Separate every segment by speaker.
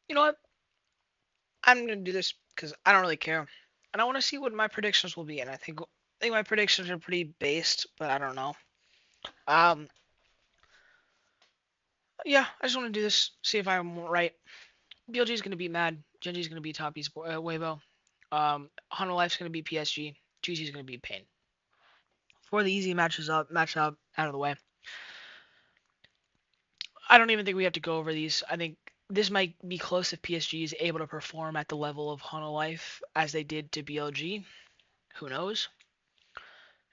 Speaker 1: You know what? I'm gonna do this because I don't really care, and I want to see what my predictions will be. And I think my predictions are pretty based, but I don't know. Um, yeah, I just want to do this, see if I'm right. BLG is gonna be Mad. Genji is gonna be Top Esport, Weibo. Hunter Life's gonna be PSG. GG is gonna be Pain. For the easy match up out of the way. I don't even think we have to go over these. I think this might be close if PSG is able to perform at the level of Hunter Life as they did to BLG. Who knows?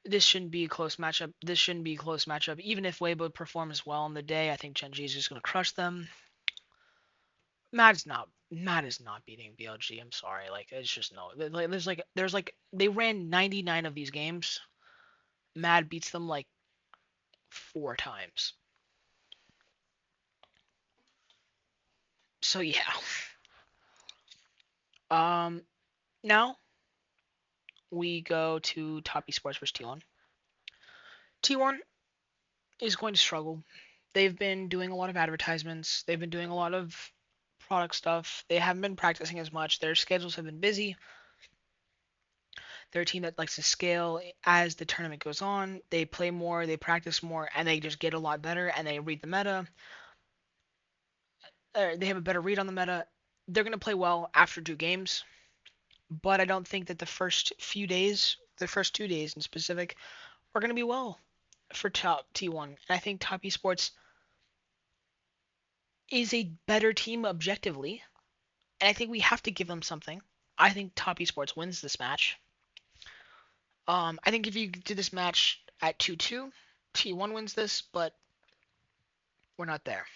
Speaker 1: This shouldn't be a close matchup. This shouldn't be a close matchup. Even if Weibo performs well on the day, I think Genji is just gonna crush them. Mad is not beating BLG. I'm sorry. Like it's just no. There's like they ran 99 of these games. Mad beats them like 4 times. So yeah. Um Now we go to Top Esports versus T1. T1 is going to struggle. They've been doing a lot of advertisements. They've been doing a lot of product stuff. They haven't been practicing as much. Their schedules have been busy. They're a team that likes to scale as the tournament goes on. They play more, they practice more, and they just get a lot better and they read the meta. They have a better read on the meta. They're going to play well after 2 games, but I don't think that the first few days, the first 2 days in specific, are going to be well for top T1. And I think Top Esports is a better team objectively, and I think we have to give them something. I think Top Esports wins this match. I think if you do this match at 2-2, T1 wins this, but we're not there.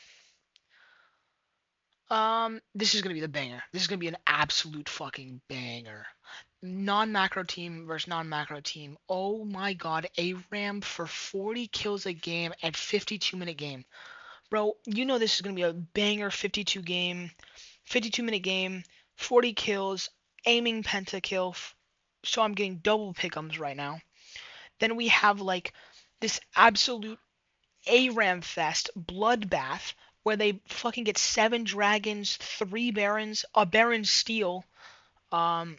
Speaker 1: This is gonna be the banger. This is gonna be an absolute fucking banger. Non-macro team versus non-macro team. Oh my god, ARAM for 40 kills a game at 52-minute game. Bro, you know this is gonna be a banger 52-minute game, 40 kills, aiming pentakill. So I'm getting double pickums right now. Then we have like this absolute ARAM fest bloodbath where they fucking get 7 dragons, 3 barons, a baron steel. Um,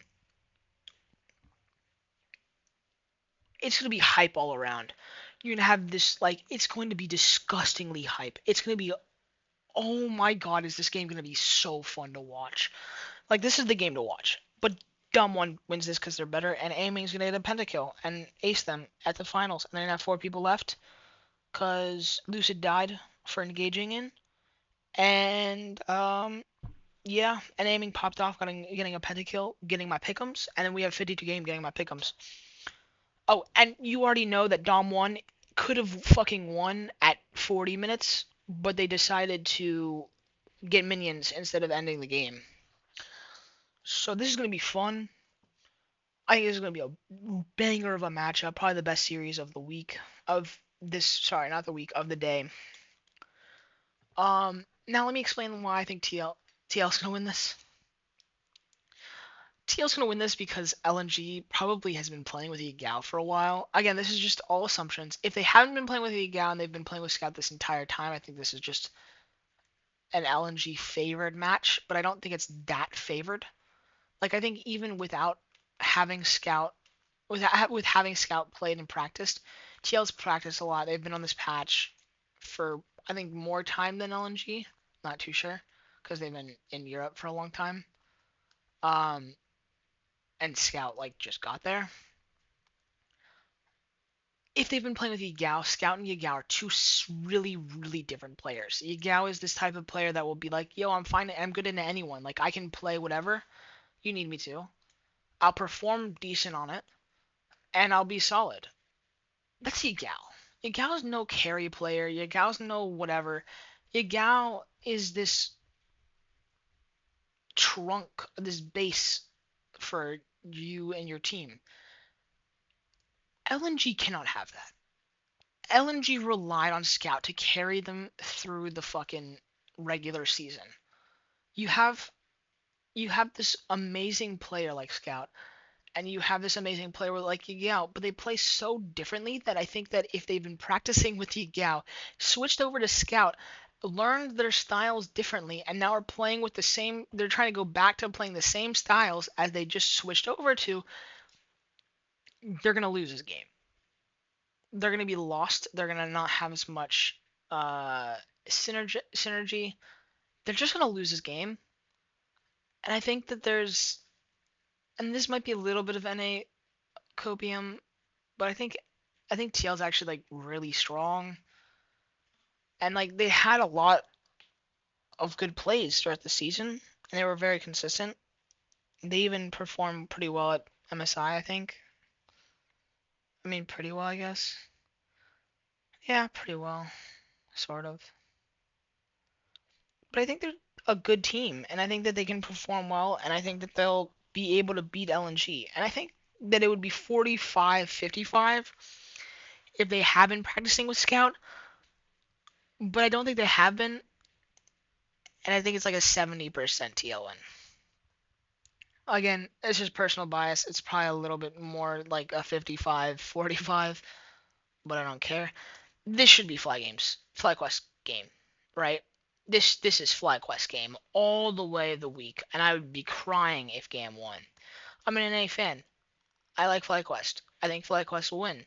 Speaker 1: it's gonna be hype all around. You're gonna have this like it's going to be disgustingly hype. It's gonna be oh my god, is this game gonna be so fun to watch? Like this is the game to watch. But Dumb One wins this because they're better, and Aiming's gonna get a pentakill and ace them at the finals, and then have 4 people left because Lucid died for engaging in, and yeah, and Aiming popped off, getting a pentakill, getting my pickums, and then we have 52 game getting my pickums. Oh, and you already know that Dom 1 could have fucking won at 40 minutes, but they decided to get minions instead of ending the game. So this is going to be fun. I think this is going to be a banger of a matchup, probably the best series of the week of this, sorry, not the week, of the day. Now let me explain why I think TL's going to win this. TL's going to win this because LNG probably has been playing with Yagao for a while. Again, this is just all assumptions. If they haven't been playing with Yagao and they've been playing with Scout this entire time, I think this is just an LNG favored match, but I don't think it's that favored. Like I think even without having Scout with having Scout played and practiced, TL's practiced a lot. They've been on this patch for I think more time than LNG. Not too sure because they've been in Europe for a long time. Um, and Scout like just got there. If they've been playing with Yagao, Scout and Yagao are two really, really different players. Yagao is this type of player that will be like, yo, I'm fine, I'm good into anyone. Like, I can play whatever you need me to. I'll perform decent on it, and I'll be solid. That's Yagao. Yagao's no carry player. Yagao's no whatever. Yagao is this trunk, this base for you and your team. LNG cannot have that. LNG relied on Scout to carry them through the fucking regular season. You have you have this amazing player like Scout, and you have this amazing player like Yagao, but they play so differently that I think that if they've been practicing with Yagao, switched over to Scout, learned their styles differently and now are playing with the same. They're trying to go back to playing the same styles as they just switched over to. They're gonna lose this game. They're gonna be lost. They're gonna not have as much uh, synergy. They're just gonna lose this game. And I think that and this might be a little bit of NA copium, but I think TL's actually like really strong, and like they had a lot of good plays throughout the season, and they were very consistent. They even performed pretty well at MSI, I think. I mean, pretty well, I guess. Yeah, pretty well, sort of. But I think they're a good team, and I think that they can perform well, and I think that they'll be able to beat LNG. And I think that it would be 45-55 if they have been practicing with Scout, but I don't think they have been, and I think it's like a 70% TL win. Again, it's just personal bias. It's probably a little bit more like a 55-45, but I don't care. This should be FlyQuest game, right? This is FlyQuest game all the way of the week, and I would be crying if GAM won. I'm an NA fan. I like FlyQuest. I think FlyQuest will win,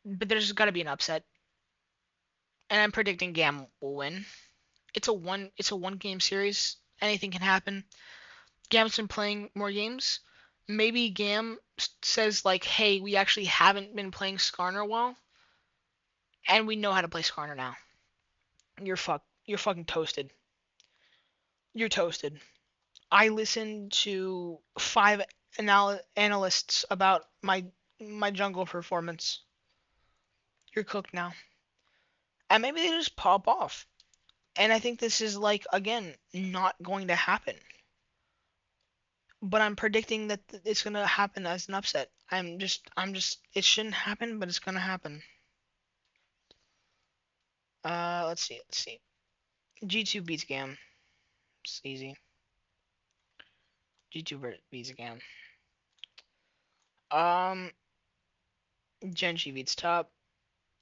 Speaker 1: but there's got to be an upset, and I'm predicting GAM will win. It's a one game series. Anything can happen. GAM's been playing more games. Maybe GAM says like, "Hey, we actually haven't been playing Skarner well, and we know how to play Skarner now. You're fucking toasted. You're toasted." I listened to five analysts about my jungle performance. You're cooked now, and maybe they just pop off. And I think this is like again not going to happen. But I'm predicting that it's gonna happen as an upset. I'm just it shouldn't happen, but it's gonna happen. Let's see. G2 beats GAM. It's easy. G2 beats GAM. Um, Genji beats top.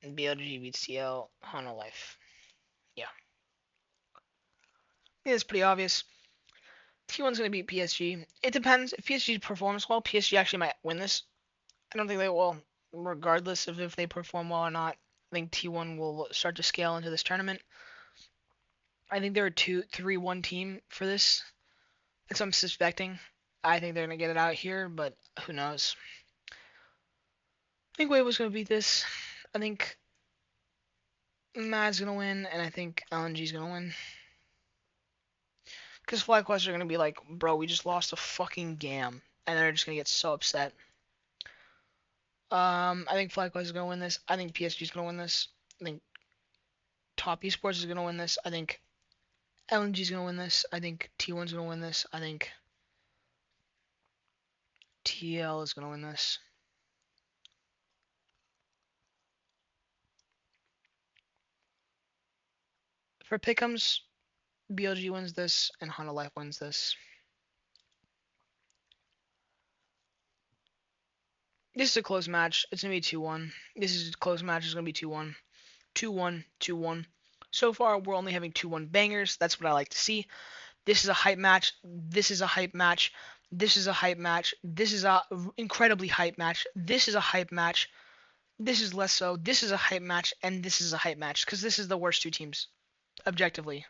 Speaker 1: BLG beats TL. Hana Life. Yeah, it's pretty obvious. T1's gonna beat PSG. It depends. If PSG performs well, PSG actually might win this. I don't think they will, regardless of if they perform well or not. I think T1 will start to scale into this tournament. I think they're a 2-3-1 team for this. That's what I'm suspecting. I think they're gonna get it out here, but who knows? I think Weibo's gonna beat this. I think Mad's gonna win, and I think LNG's gonna win. Because FlyQuest are gonna be like, bro, we just lost a fucking GAM, and they're just gonna get so upset. I think FlyQuest is gonna win this. I think PSG's gonna win this. I think Top Esports is gonna win this. I think LNG's gonna win this. I think T1's gonna win this. I think TL is gonna win this. For pick'ems, BLG wins this, and Honda Life wins this. This is a close match. It's going to be 2-1. This is a close match. It's going to be 2-1. 2-1, 2-1. So far, we're only having 2-1 bangers. That's what I like to see. This is a hype match. This is a hype match. This is a hype match. This is a incredibly hype match. This is a hype match. This is less so. This is a hype match, and this is a hype match because this is the worst two teams, objectively.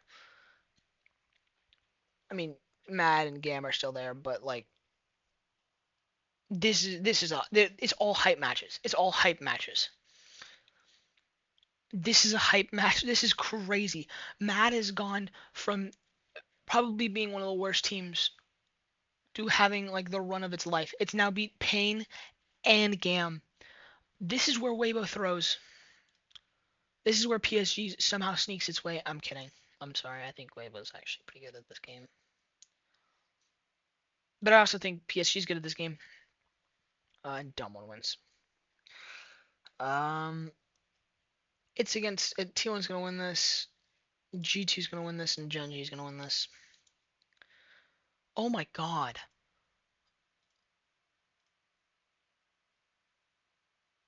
Speaker 1: I mean, Mad and Gam are still there, but like it's all hype matches. It's all hype matches. This is a hype match. This is crazy. Mad has gone from probably being one of the worst teams to having like the run of its life. It's now beat Pain and Gam. This is where Weibo throws. This is where PSG somehow sneaks its way. I'm kidding. I'm sorry. I think Weibo's actually pretty good at this game. But I also think PSG's good at this game. And dumb one wins. Um, it's against T1's gonna win this. G2's gonna win this, and Genji's gonna win this. Oh my god.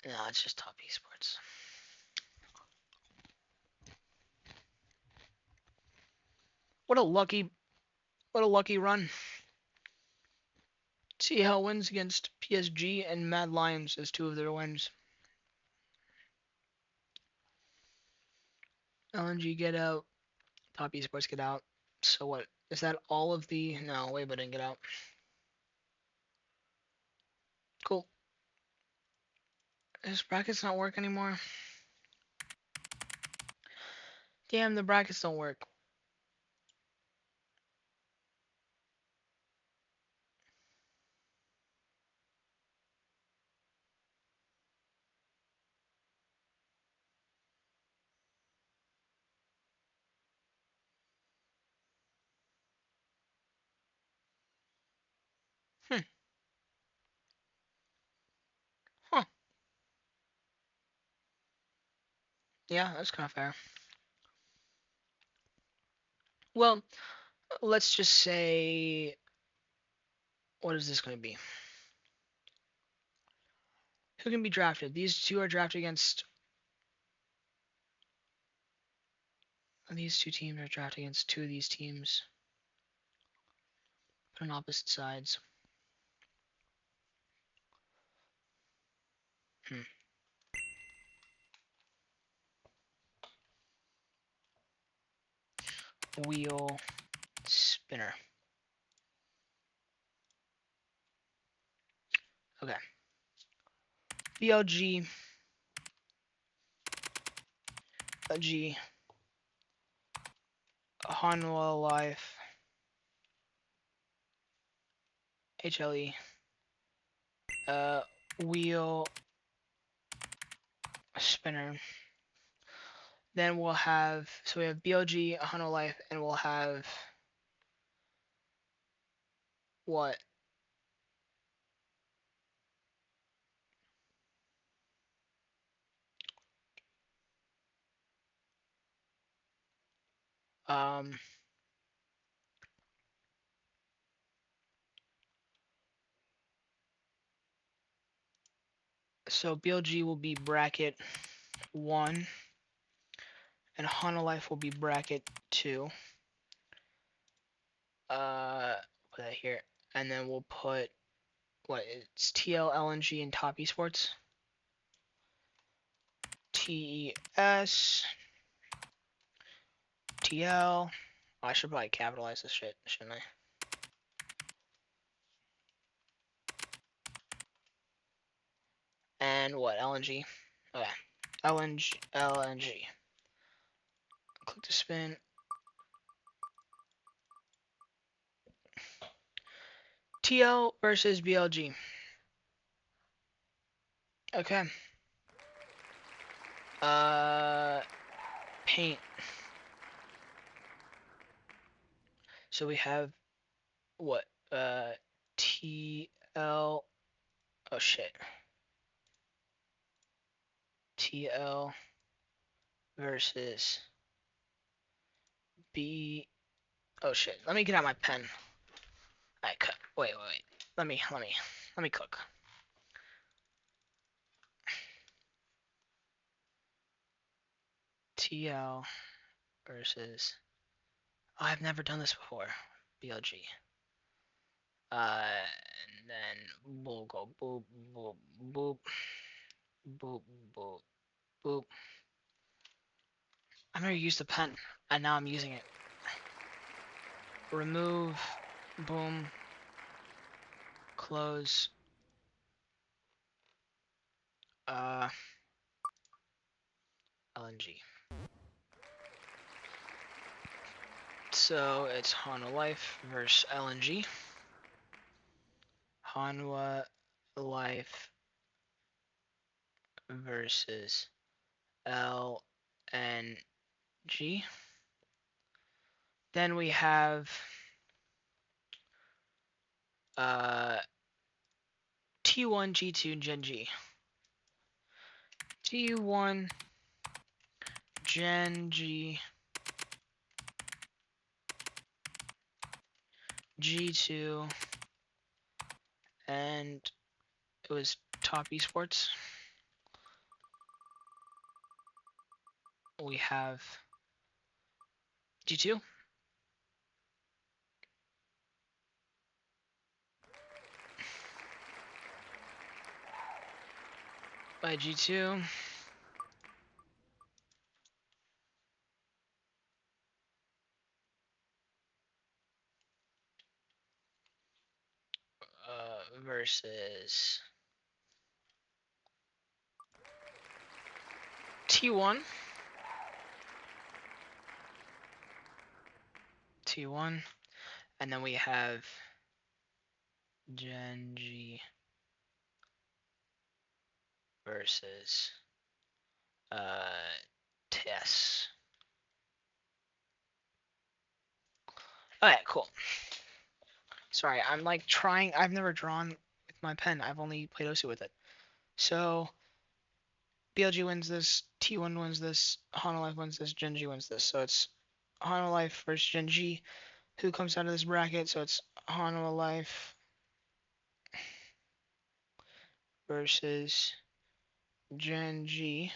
Speaker 1: No, it's just Top Esports. What a lucky run. CL wins against PSG and Mad Lions as two of their wins. LNG get out. Top Esports get out. So what? Is that all of the... No, Weibo didn't get out. Cool. Does brackets not work anymore? Damn, the brackets don't work. Hmm. Huh. Yeah, that's kind of fair. Well, let's just say... What is this going to be? Who can be drafted? These two are drafted against... These two teams are drafted against two of these teams. But on opposite sides. Hmm. Wheel spinner. Okay. BLG. G. Hanwha Life. HLE. Wheel spinner. Then we'll have, so we have BLG, Hanwha Life, and we'll have what? Um, so BLG will be bracket 1, and Hanwha Life will be bracket 2. Put that here, and then we'll put what? It's TL, LNG, and Top Esports. TES, TL. Oh, I should probably capitalize this shit, shouldn't I? And what? LNG. Okay. LNG. Click to spin. TL versus BLG. Okay. Paint. So we have what? TL. Oh shit. TL versus B. Oh shit. Let me get out my pen. I cut. Wait. Let me cook. TL versus. Oh, I've never done this before. BLG. And then we'll go boop, boop, boop, boop, boop, boop. I've never used a pen, and now I'm using it. Remove, boom, close, LNG. So it's Hanwha Life versus LNG. Hanwha Life versus LNG. Then we have T1, G2, Gen G. T1, Gen G, G2, and it was Top Esports. We have G2. by G2. Versus T1. T1. And then we have Gen.G versus TES. Alright, cool. Sorry, I'm like trying. I've never drawn with my pen. I've only played OSU with it. So BLG wins this, T1 wins this, Hanalife wins this, Gen.G wins this. So it's Hanalife versus Gen.G. Who comes out of this bracket? So it's Hanalife versus Gen.G.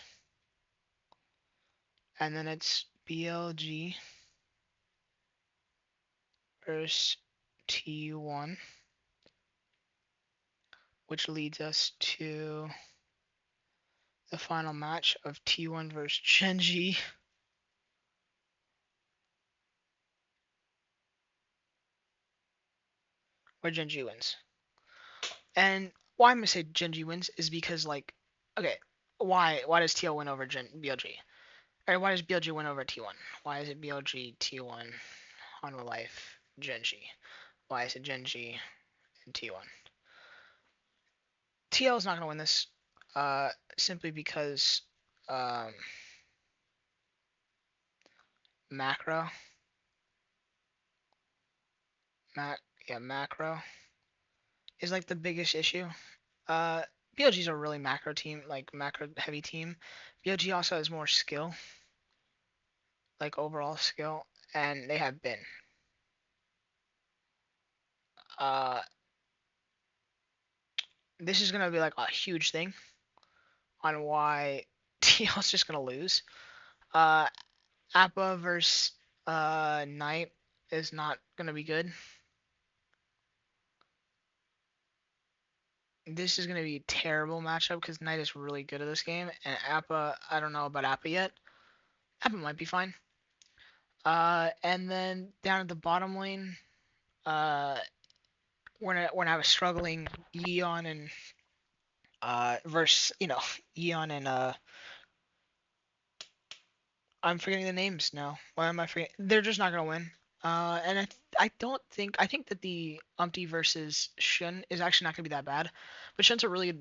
Speaker 1: And then it's BLG versus T1, which leads us to the final match of T1 versus Gen.G. where Gen.G wins. And why I'm gonna say Gen.G wins is because, like, okay, why does TL win over BLG? Or why does BLG win over T1? Why is it BLG, T1, Hanwha Life, Gen.G? Why is it Gen.G and T1? TL is not gonna win this, simply because um, macro, macro is like the biggest issue. Uh, BLG is a really macro team, like macro heavy team. BLG also has more skill, like overall skill, and they have been. Uh, this is gonna be like a huge thing on why TL is just gonna lose. Uh, Appa versus Knight is not gonna be good. This is gonna be a terrible matchup because Knight is really good at this game, and Appa, I don't know about Appa yet. Appa might be fine. And then down at the bottom lane, uh, we're gonna have a struggling Eon and versus Eon and I'm forgetting the names now. Why am I forgetting? They're just not gonna win. And I don't think I think that the Umpty versus Shun is actually not gonna be that bad, but Shun's a really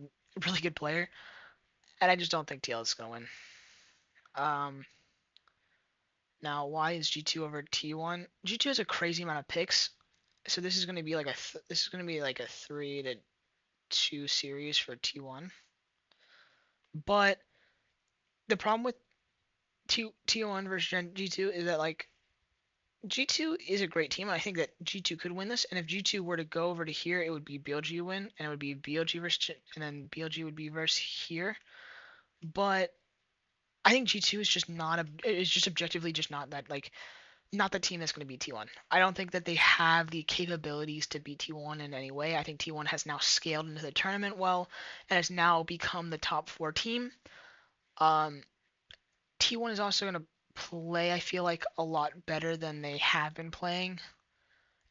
Speaker 1: good player, and I just don't think TL is gonna win. Um, Now why is G2 over T1? G2 has a crazy amount of picks, so this is gonna be like a 3-2 series for T1. But the problem with T1 versus G2 is that, like, G2 is a great team, and I think that G2 could win this. And if G2 were to go over to here, it would be BLG win, and it would be BLG versus, and then BLG would be versus here. But I think G2 is just not is just objectively just not that, like, not the team that's going to beat T1. I don't think that they have the capabilities to beat T1 in any way. I think T1 has now scaled into the tournament well, and has now become the top 4 team. Um, T1 is also going to play, I feel like, a lot better than they have been playing.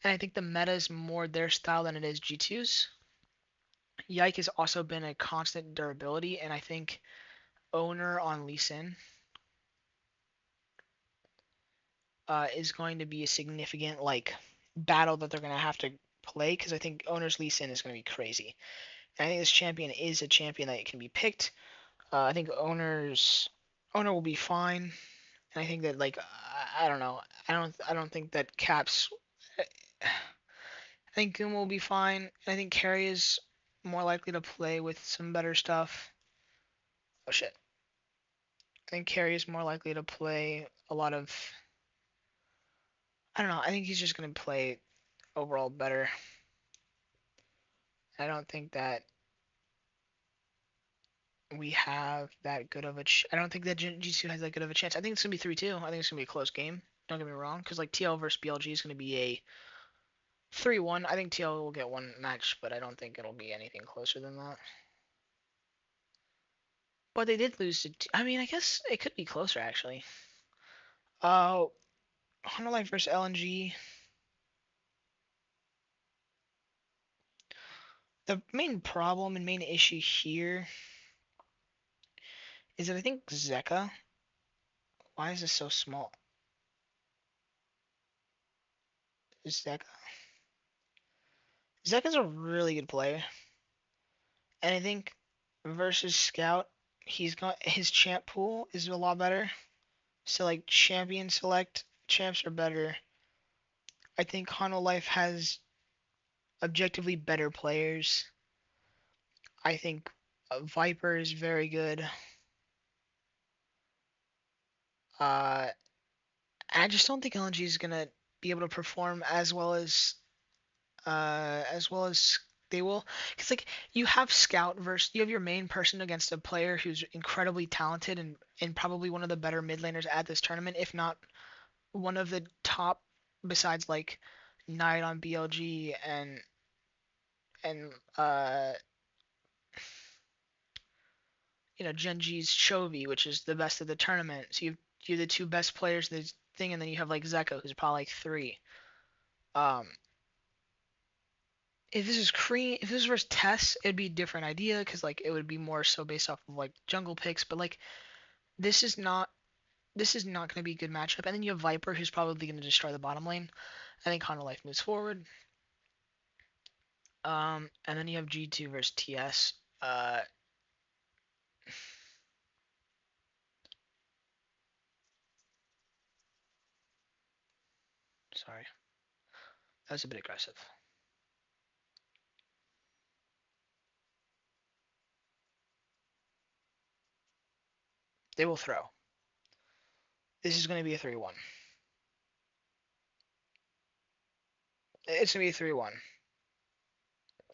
Speaker 1: And I think the meta is more their style than it is G2's. Yike has also been a constant durability, and I think owner on Lee Sin is going to be a significant, like, battle that they're going to have to play, because I think owner's Lee Sin is going to be crazy. And I think this champion is a champion that can be picked. I think owner will be fine, and I think that, like, I don't know, I don't think that Caps. I think Guma will be fine. I think Carry is more likely to play with some better stuff. Oh shit. I think Carry is more likely to play a lot of. I don't know. I think he's just going to play overall better. I don't think that we have that good of a. I don't think that G2 has that good of a chance. I think it's going to be 3-2. I think it's going to be a close game. Don't get me wrong. Because, like, TL versus BLG is going to be a 3-1. I think TL will get one match, but I don't think it'll be anything closer than that. But they did lose to. I mean, I guess it could be closer actually. Uh, Hunter Life versus LNG. The main problem and main issue here is that I think Zeka. Why is this so small? Zeka. Zeka's a really good player, and I think versus Scout, he's got his champ pool is a lot better. So like champion select champs are better. I think Hunter Life has objectively better players. I think Viper is very good. Uh, I just don't think LNG is gonna be able to perform as well as they will. Because like you have Scout versus you have your main person against a player who's incredibly talented and probably one of the better mid laners at this tournament, if not one of the top besides like Knight on BLG and Genji's Chovy, which is the best of the tournament. So you're the two best players in this thing, and then you have like Zeko, who's probably like three. Um, if this is Cream, if this was versus Tess, it'd be a different idea because like it would be more so based off of like jungle picks. But like this is not this is not going to be a good matchup. And then you have Viper, who's probably going to destroy the bottom lane. I think Hunter Life moves forward. And then you have G2 versus TS. Sorry, that was a bit aggressive. They will throw. This is going to be a 3-1. It's going to be a 3-1.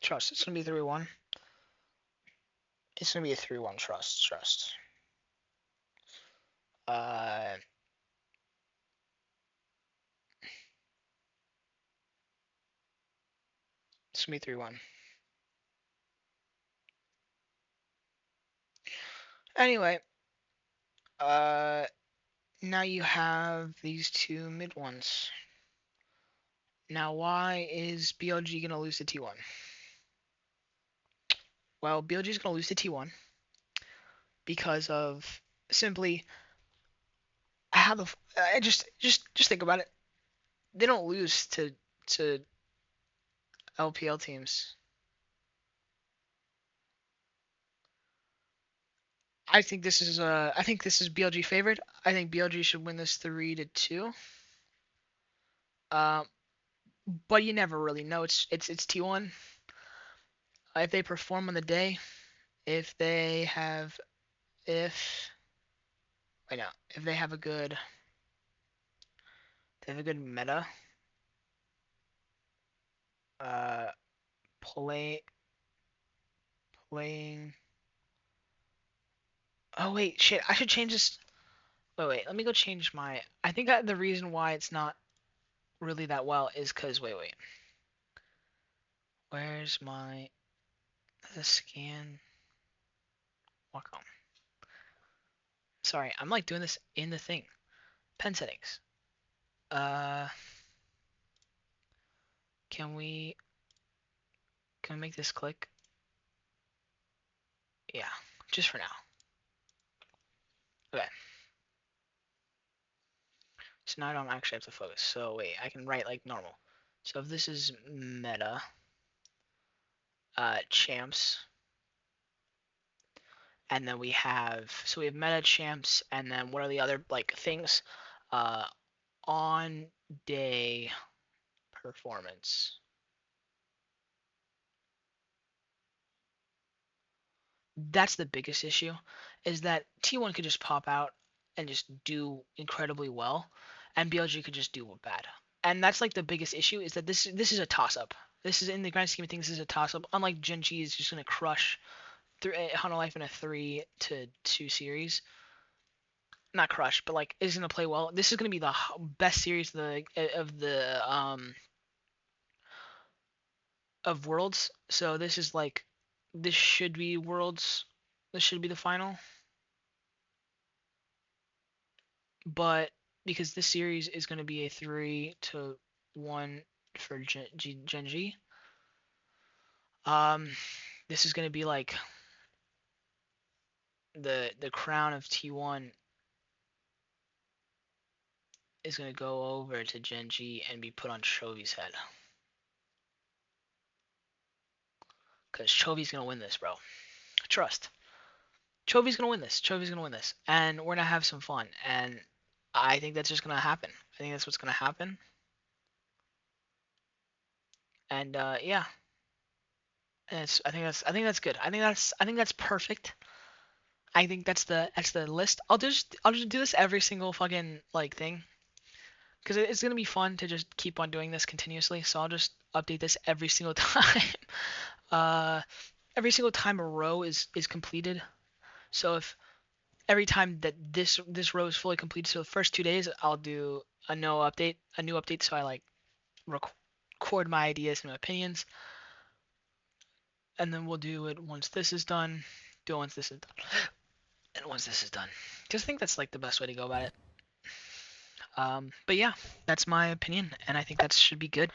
Speaker 1: Trust, it's going to be 3-1. It's going to be a 3-1. Trust. Uh, it's going to be 3-1. Anyway, uh, now you have these two mid ones. Now, why is BLG going to lose to T1? Well, BLG is going to lose to T1 because of simply how the I just think about it. They don't lose to LPL teams. I think this is BLG favored. I think BLG should win this 3-2. Um, but you never really know. It's T1. If they perform on the day, if they have if wait no, if they have a good meta, uh, play playing. Oh wait, shit! I should change this. Wait. Let me go change my. I think the reason why it's not really that well is because wait. Where's my the scan? Welcome. Sorry, I'm like doing this in the thing. Pen settings. Uh, can we make this click? Yeah, just for now. Okay. So now I don't actually have to focus. So wait, I can write like normal. So if this is meta, champs, and then we have meta champs, and then what are the other like things? Uh, on day performance. That's the biggest issue, is that T1 could just pop out and just do incredibly well, and BLG could just do bad. And that's like the biggest issue, is that this is a toss up. This is, in the grand scheme of things, this is a toss up. Unlike Genji is just gonna crush through Hunter Life in a 3-2 series. Not crush, but like is gonna play well. This is gonna be the best series of Worlds. So this is like this should be Worlds. This should be the final. but because this series is going to be a 3-1 for Genji, um, this is going to be like the crown of T1 is going to go over to Genji and be put on Chovy's head. Because Chovy's going to win this, bro. Trust. Chovy's going to win this. Chovy's going to win this. And we're going to have some fun. And I think that's just going to happen. I think that's what's going to happen. And yeah. And I think that's good. I think that's perfect. I think that's the list. I'll just do this every single fucking like thing because it's gonna be fun to just keep on doing this continuously. So I'll just update this every single time. uh, every single time a row is completed. So if every time that this row is fully completed, so the first 2 days I'll do a new update. So I like record my ideas and my opinions, and then we'll do it once this is done. Do it once this is done, and once this is done. Just think that's like the best way to go about it. But yeah, that's my opinion, and I think that should be good.